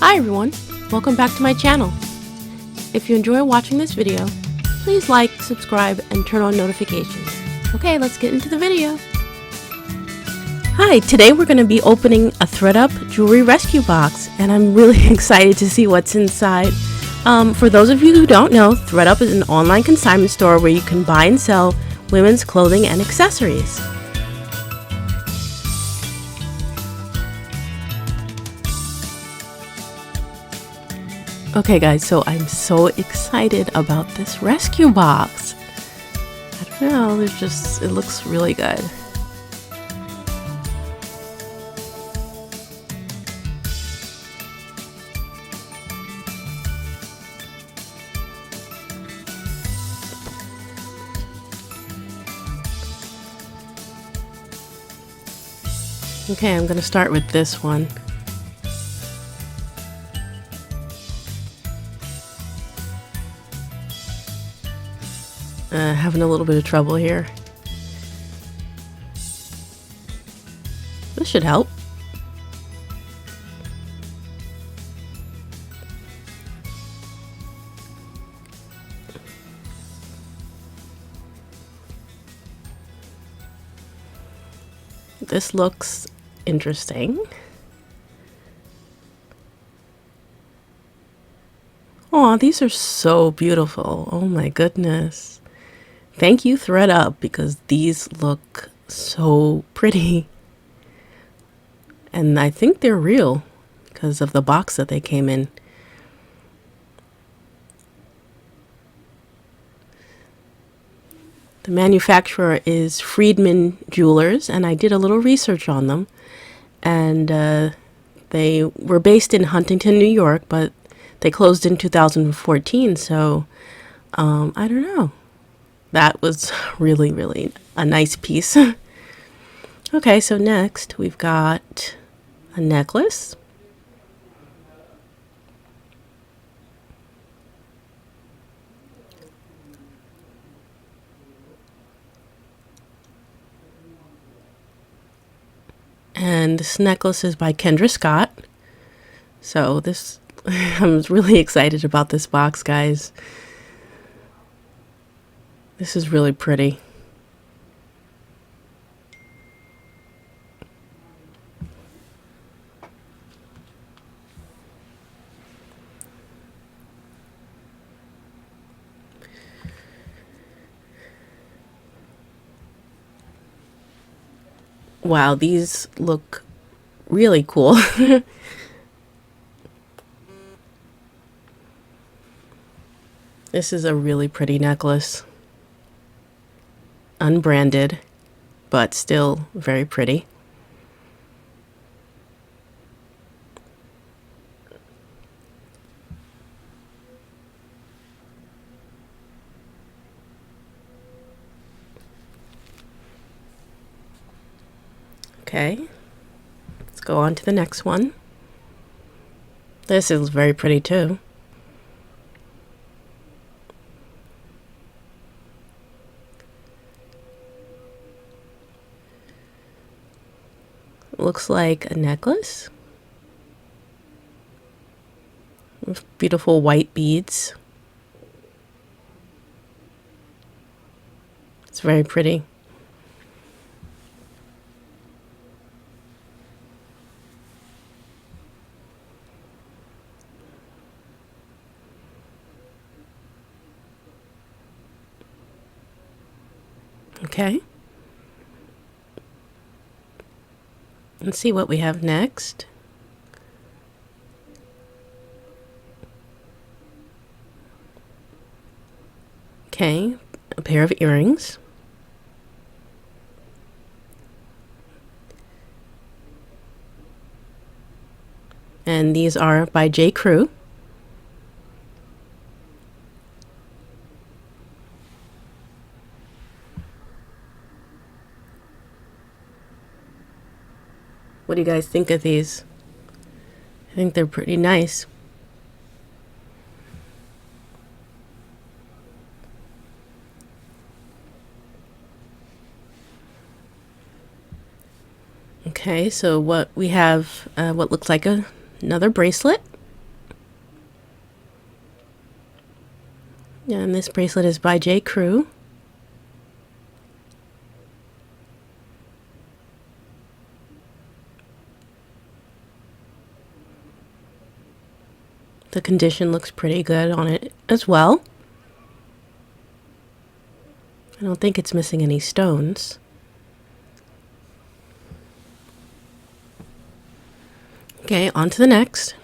Hi everyone, welcome back to my channel. If you enjoy watching this video, please like, subscribe, and turn on notifications. Okay, let's get into the video. Hi, today we're going to be opening a ThredUP jewelry rescue box, and I'm really excited to see what's inside. For those of you who don't know, ThredUP is an online consignment store where you can buy and sell women's clothing and accessories. Okay guys, so I'm so excited about this rescue box. I don't know, it looks really good. Okay, I'm gonna start with this one. Having a little bit of trouble here. This should help. This looks interesting. Aw, these are so beautiful. Oh my goodness. Thank you, ThredUP, because these look so pretty. And I think they're real because of the box that they came in. The manufacturer is Friedman Jewelers, and I did a little research on them. And they were based in Huntington, New York, but they closed in 2014, so I don't know. That was really a nice piece. Okay, so next we've got a necklace. And this necklace is by Kendra Scott. So this, I'm really excited about this box, guys. This is really pretty. Wow, these look really cool. This is a really pretty necklace. Unbranded, but still very pretty. Okay, let's go on to the next one. This is very pretty too. Looks like a necklace with beautiful white beads. It's very pretty. Okay. Let's see what we have next. Okay, a pair of earrings. And these are by J. Crew. What do you guys think of these? I think they're pretty nice. Okay, so what we have, what looks like another bracelet. And this bracelet is by J. Crew. The condition looks pretty good on it as well. I don't think it's missing any stones. Okay, on to the next.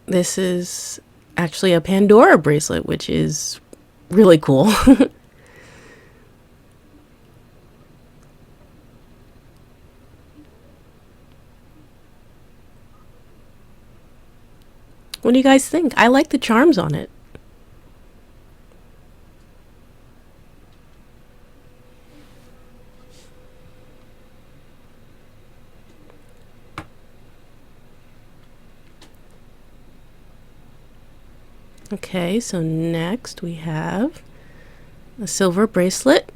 This is actually a Pandora bracelet, which is really cool. What do you guys think? I like the charms on it. Okay, so next we have a silver bracelet.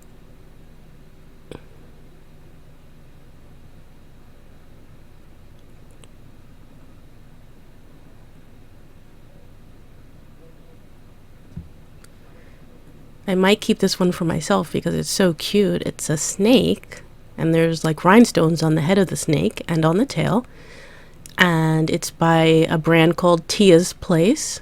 I might keep this one for myself because it's so cute. It's a snake, and there's like rhinestones on the head of the snake and on the tail. And it's by a brand called Tia's Place.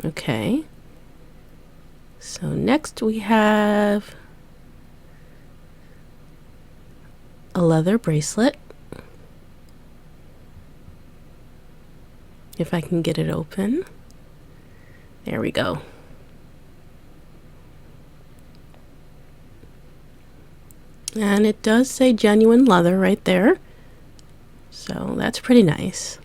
Okay. So next we have a leather bracelet. If I can get it open. There we go. And it does say genuine leather right there. So that's pretty nice.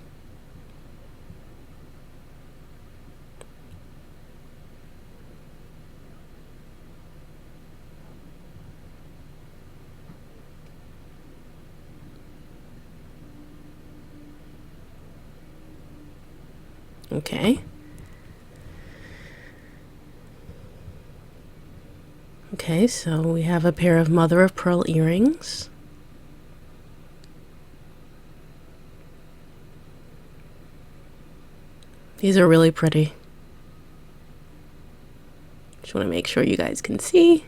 Okay. Okay, so we have a pair of mother of pearl earrings. These are really pretty. Just want to make sure you guys can see.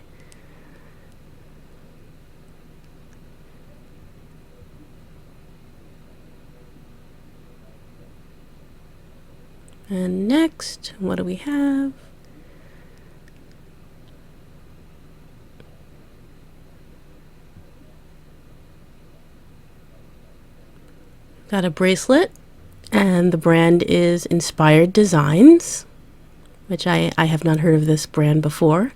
And next, what do we have? Got a bracelet, and the brand is Inspired Designs, which I have not heard of this brand before.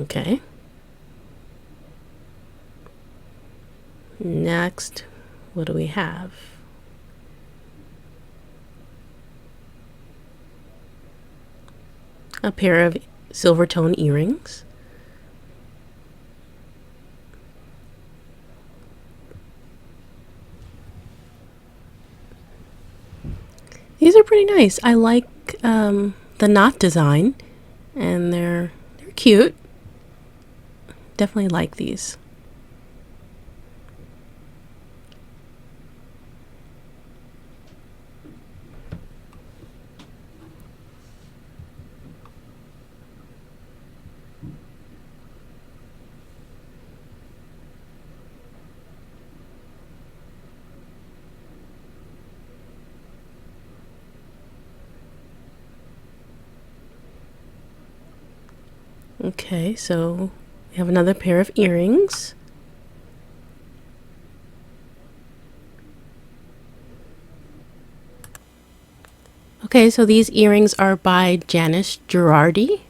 Okay. Next, what do we have? A pair of silver tone earrings. These are pretty nice. I like the knot design, and they're cute. Definitely like these. Okay, so we have another pair of earrings. Okay, so these earrings are by Janice Girardi.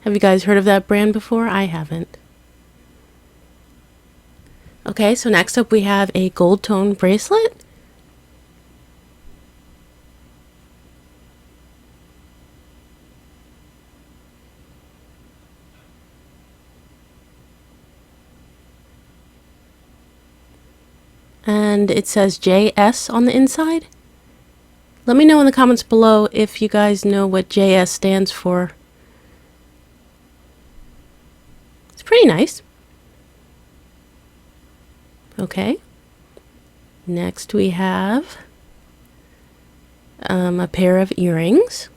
Have you guys heard of that brand before? I haven't. Okay, so next up we have a gold tone bracelet. and it says JS on the inside. Let me know in the comments below if you guys know what JS stands for. It's pretty nice. Okay. Next we have a pair of earrings.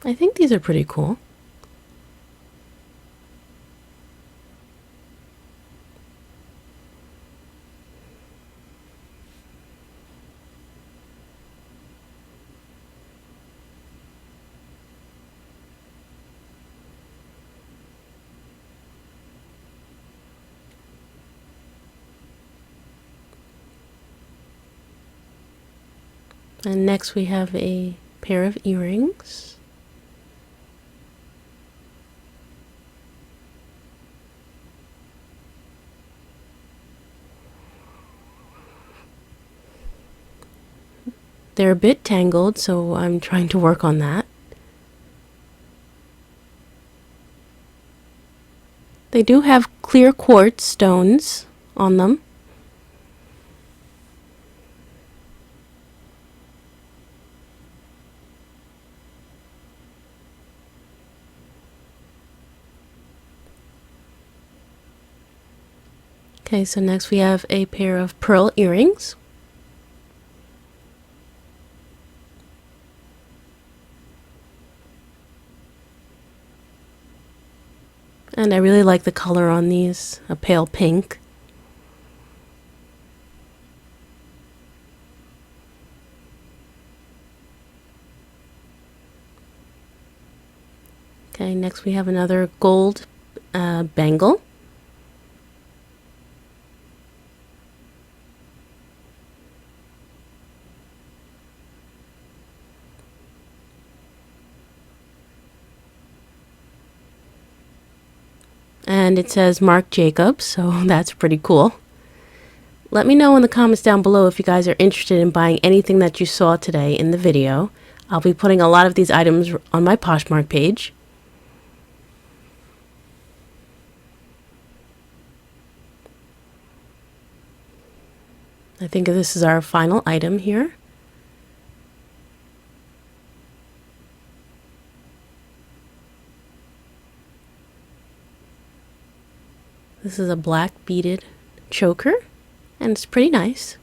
I think these are pretty cool. And next we have a pair of earrings. They're a bit tangled, so I'm trying to work on that. They do have clear quartz stones on them. Okay, so next we have a pair of pearl earrings. And I really like the color on these, a pale pink. Okay, next we have another gold bangle. And it says Marc Jacobs, so that's pretty cool. Let me know in the comments down below if you guys are interested in buying anything that you saw today in the video. I'll be putting a lot of these items on my Poshmark page. I think this is our final item here. This is a black beaded choker, and it's pretty nice.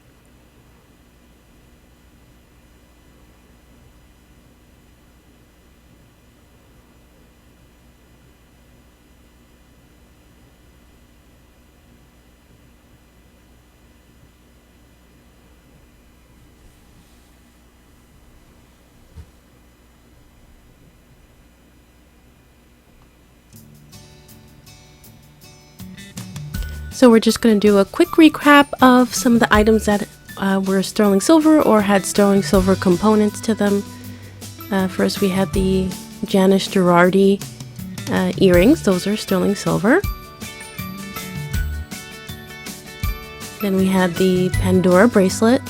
So we're just going to do a quick recap of some of the items that were sterling silver or had sterling silver components to them. First we had the Janice Girardi earrings. Those are sterling silver. Then we had the Pandora bracelet.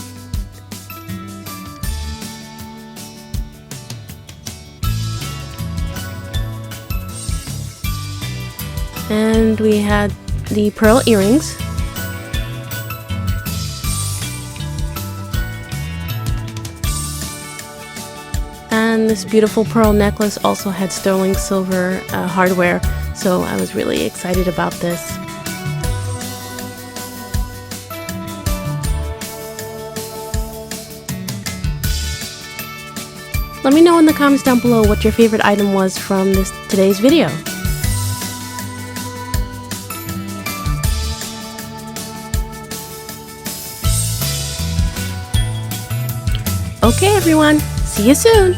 And we had the pearl earrings. And this beautiful pearl necklace also had sterling silver hardware, so I was really excited about this. Let me know in the comments down below what your favorite item was from today's video. Okay everyone, see you soon!